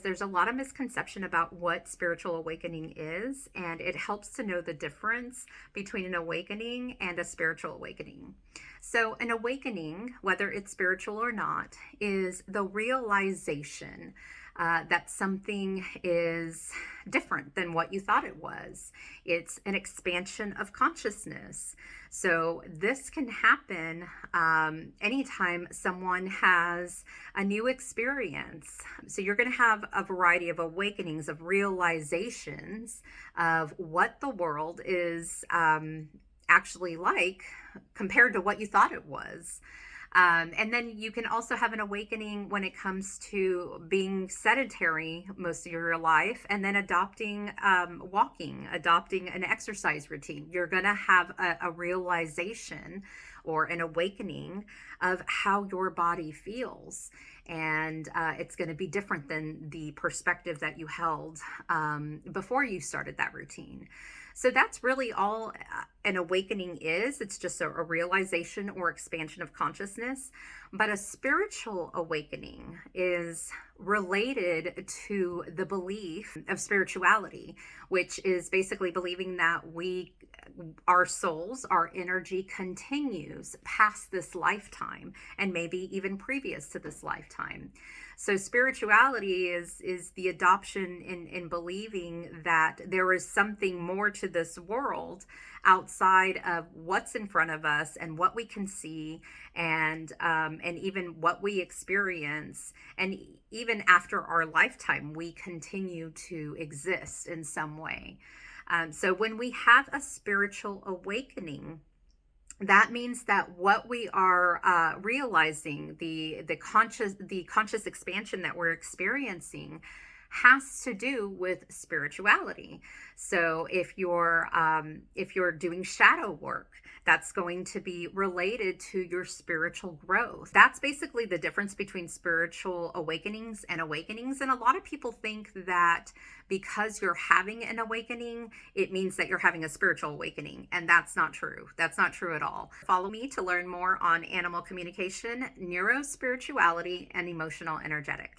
There's a lot of misconception about what spiritual awakening is, and it helps to know the difference between an awakening and a spiritual awakening. So, an awakening, whether it's spiritual or not, is the realization that something is different than what you thought it was. It's an expansion of consciousness. So, this can happen anytime someone has a new experience. So, you're going to have a variety of awakenings, of realizations of what the world is actually like compared to what you thought it was. And then you can also have an awakening when it comes to being sedentary most of your life and then adopting walking, adopting an exercise routine. You're going to have a realization or an awakening of how your body feels. And it's going to be different than the perspective that you held before you started that routine. So that's really all an awakening is. It's just a realization or expansion of consciousness. But a spiritual awakening is related to the belief of spirituality, which is basically believing that our souls, our energy continues past this lifetime and maybe even previous to this lifetime. So spirituality is the adoption in believing that there is something more to this world outside of what's in front of us and what we can see, and even what we experience, and even after our lifetime we continue to exist in some way. So when we have a spiritual awakening, that means that what we are realizing, the conscious expansion that we're experiencing, has to do with spirituality. So if you're doing shadow work, that's going to be related to your spiritual growth. That's basically the difference between spiritual awakenings and awakenings. And a lot of people think that because you're having an awakening, it means that you're having a spiritual awakening. And that's not true. That's not true at all. Follow me to learn more on animal communication, neuro-spirituality, and emotional energetics.